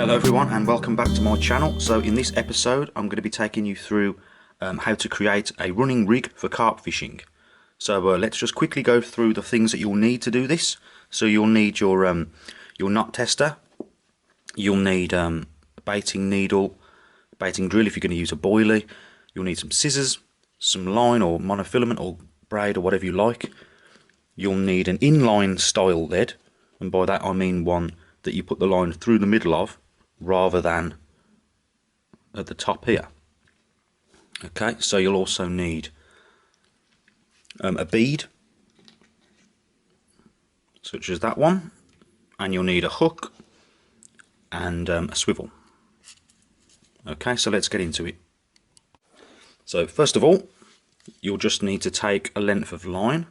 Hello everyone and welcome back to my channel. So in this episode I'm going to be taking you through how to create a running rig for carp fishing. So let's just quickly go through the things that you'll need to do this. So you'll need your knot tester, you'll need a baiting needle, baiting drill if you're going to use a boilie, you'll need some scissors, some line or monofilament or braid or whatever you like. You'll need an inline style lead, and by that I mean one that you put the line through the middle of rather than at the top here. Okay, so you'll also need a bead such as that one, and you'll need a hook and a swivel. Okay, so let's get into it. So first of all, you'll just need to take a length of line.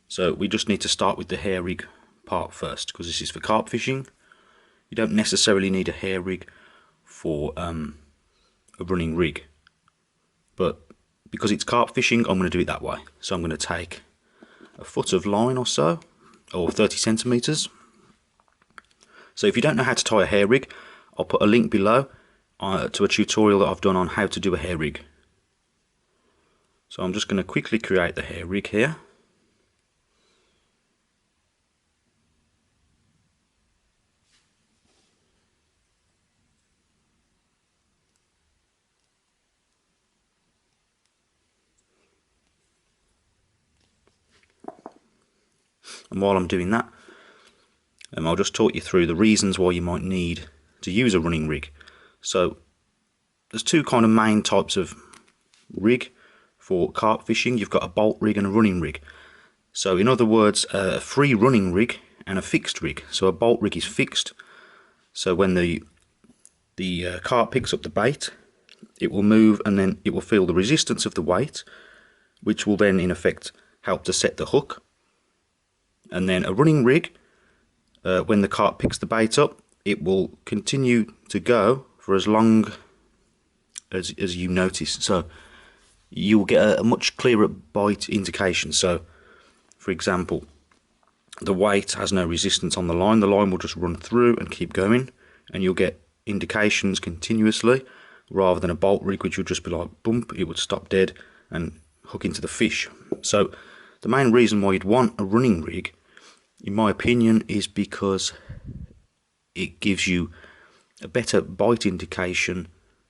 So we just need to start with the hair rig part first, because this is for carp fishing. You don't necessarily need a hair rig for a running rig, but because it's carp fishing I'm going to do it that way. So I'm going to take a foot of line or so, or 30 centimeters. So if you don't know how to tie a hair rig, I'll put a link below to a tutorial that I've done on how to do a hair rig. So I'm just going to quickly create the hair rig here. And while I'm doing that, I'll just talk you through the reasons why you might need to use a running rig. So there's two kind of main types of rig for carp fishing. You've got a bolt rig and a running rig. So in other words, a free running rig and a fixed rig. So a bolt rig is fixed, so when the carp picks up the bait, it will move and then it will feel the resistance of the weight, which will then in effect help to set the hook. And then a running rig, when the carp picks the bait up, it will continue to go for as long as you notice. So you'll get a much clearer bite indication. So for example, the weight has no resistance on the line will just run through and keep going, and you'll get indications continuously, rather than a bolt rig which would just be like bump, it would stop dead and hook into the fish. So the main reason why you'd want a running rig, in my opinion, is because it gives you a better bite indication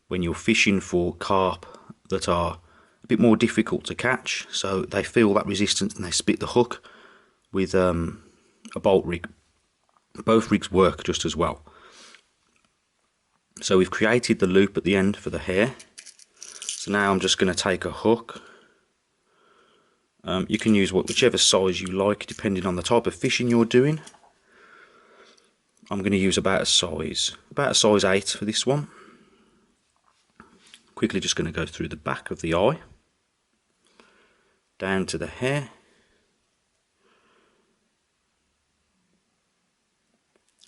when you're fishing for carp that are a bit more difficult to catch. So they feel that resistance and they spit the hook. With a bolt rig, both rigs work just as well. So we've created the loop at the end for the hair. So now I'm just going to take a hook. You can use whichever size you like depending on the type of fishing you're doing. I'm going to use about a size 8 for this one. Quickly just going to go through the back of the eye, down to the hair,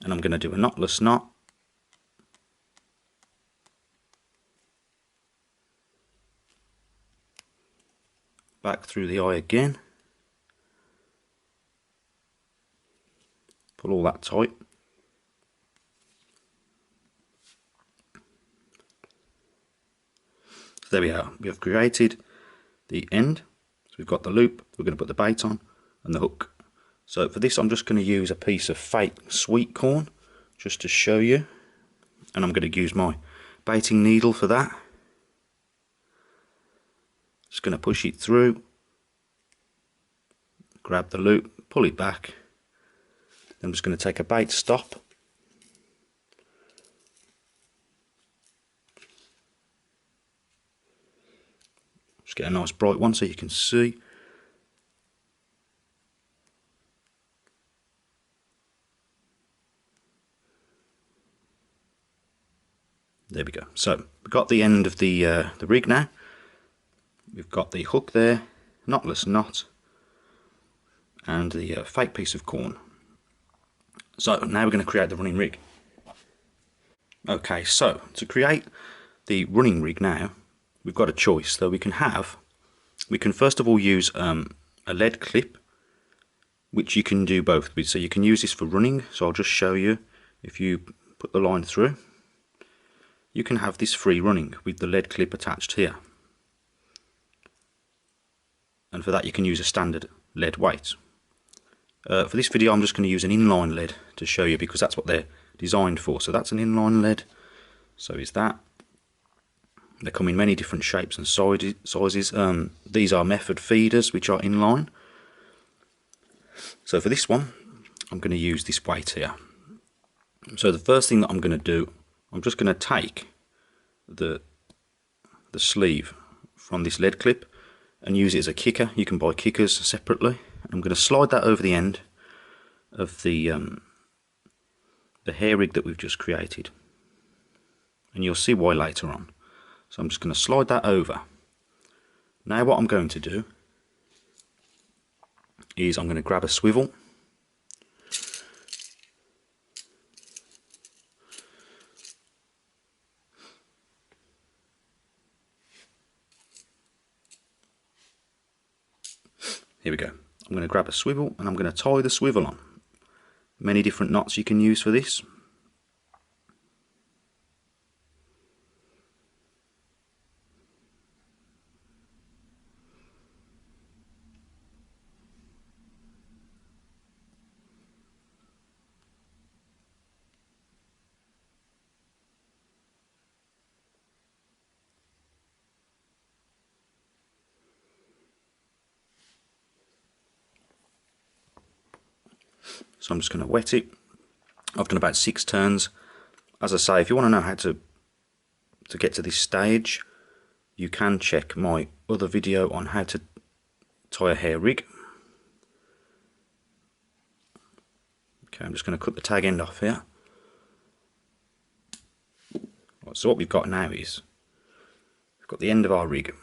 and I'm going to do a knotless knot. Back through the eye again. Pull all that tight. So there we are. We have created the end. So we've got the loop. We're going to put the bait on and the hook. So for this I'm just going to use a piece of fake sweet corn just to show you. And I'm going to use my baiting needle for that. Just going to push it through, grab the loop, pull it back. Then I'm just going to take a bait stop. Just get a nice bright one so you can see. There we go. So we've got the end of the rig now. We've got the hook there, knotless knot, and the fake piece of corn. So now we're going to create the running rig. Okay, so to create the running rig now, we've got a choice. So we can first of all use a lead clip, which you can do both with. So you can use this for running. So I'll just show you. If you put the line through, you can have this free running with the lead clip attached here. And for that you can use a standard lead weight. For this video I'm just going to use an inline lead to show you, because that's what they're designed for. So that's an inline lead, so is that. They come in many different shapes and sizes. These are method feeders which are inline. So for this one I'm going to use this weight here. So the first thing that I'm going to do, I'm just going to take the sleeve from this lead clip and use it as a kicker. You can buy kickers separately. I'm going to slide that over the end of the hair rig that we've just created, and you'll see why later on. So I'm just going to slide that over. Now what I'm going to do is I'm going to grab a swivel. Here we go. I'm going to grab a swivel and I'm going to tie the swivel on. Many different knots you can use for this. So I'm just going to wet it. I've done about 6 turns. As I say, if you want to know how to get to this stage, you can check my other video on how to tie a hair rig. Okay, I'm just going to cut the tag end off here. Right, so what we've got now is we've got the end of our rig.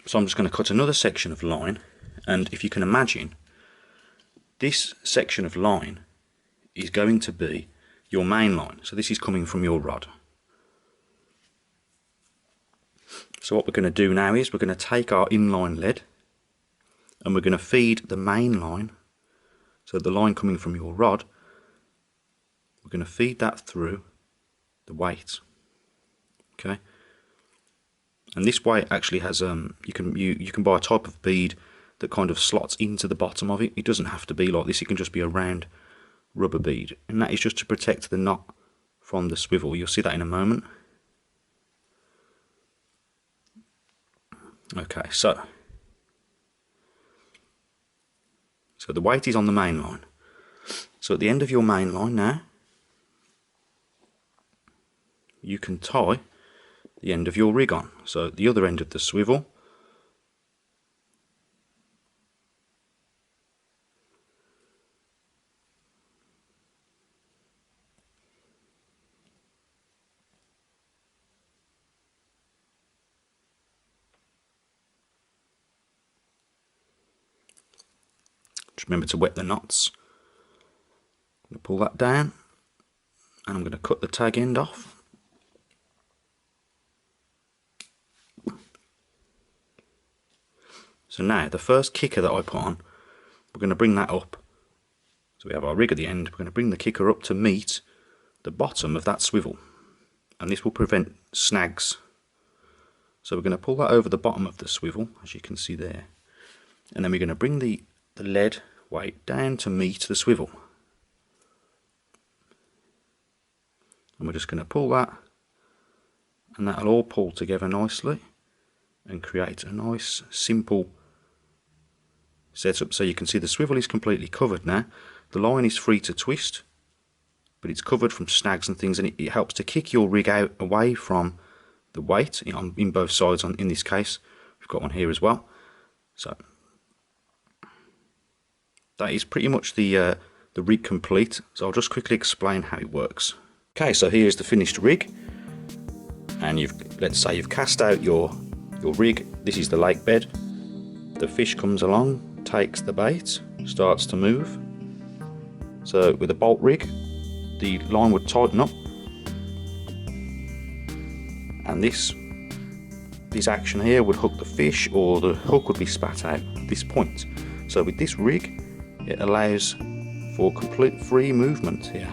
So I'm just going to cut another section of line, and if you can imagine, this section of line is going to be your main line. So this is coming from your rod. So what we're going to do now is we're going to take our inline lead and we're going to feed the main line. So the line coming from your rod, we're going to feed that through the weight. Okay. And this weight actually has you can buy a type of bead that kind of slots into the bottom of it. It doesn't have to be like this, it can just be a round rubber bead, and that is just to protect the knot from the swivel. You'll see that in a moment. Okay, so the weight is on the main line. So at the end of your main line now, you can tie the end of your rig on. So at the other end of the swivel, just remember to wet the knots. I'm going to pull that down and I'm going to cut the tag end off. So now the first kicker that I put on, we're going to bring that up. So we have our rig at the end, we're going to bring the kicker up to meet the bottom of that swivel, and this will prevent snags. So we're going to pull that over the bottom of the swivel, as you can see there, and then we're going to bring the lead weight down to meet the swivel, and we're just going to pull that, and that'll all pull together nicely and create a nice simple setup. So you can see the swivel is completely covered now. The line is free to twist, but it's covered from snags and things, and it helps to kick your rig out away from the weight in both sides. In this case, we've got one here as well. So that is pretty much the rig complete. So I'll just quickly explain how it works. Okay, so here's the finished rig, and let's say you've cast out your rig. This is the lake bed. The fish comes along, takes the bait, starts to move. So with a bolt rig, the line would tighten up, and this action here would hook the fish, or the hook would be spat out at this point. So with this rig, it allows for complete free movement here.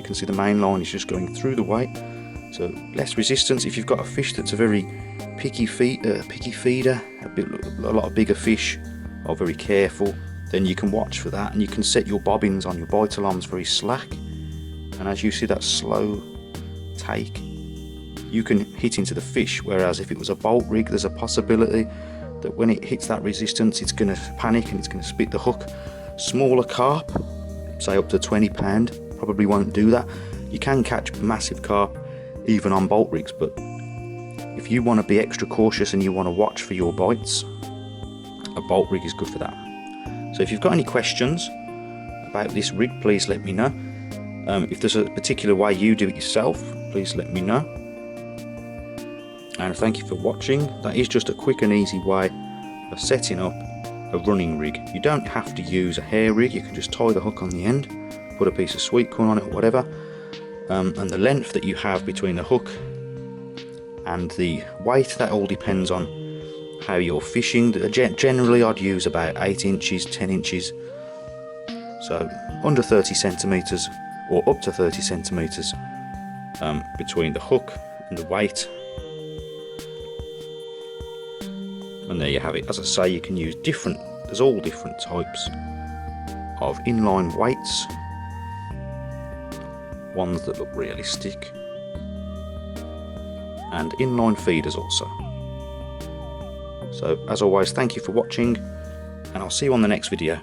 can see the main line is just going through the weight, so less resistance. If you've got a fish that's a very picky feeder, a lot of bigger fish are very careful, then you can watch for that, and you can set your bobbins on your bite alarms very slack, and as you see that slow take, you can hit into the fish. Whereas if it was a bolt rig, there's a possibility that when it hits that resistance, it's going to panic and it's going to spit the hook. Smaller carp, say up to 20 pound, probably won't do that. You can catch massive carp even on bolt rigs, but if you want to be extra cautious and you want to watch for your bites, a bolt rig is good for that. So if you've got any questions about this rig, please let me know. If there's a particular way you do it yourself, please let me know. And thank you for watching. That is just a quick and easy way of setting up a running rig. You don't have to use a hair rig, you can just tie the hook on the end, put a piece of sweet corn on it or whatever, and the length that you have between the hook and the weight, that all depends on how you're fishing. Generally I'd use about 8 inches, 10 inches, so under 30 centimeters or up to 30 centimeters between the hook and the weight. And there you have it. As I say, you can use there's all different types of inline weights, ones that look realistic, and inline feeders also. So as always, thank you for watching, and I'll see you on the next video.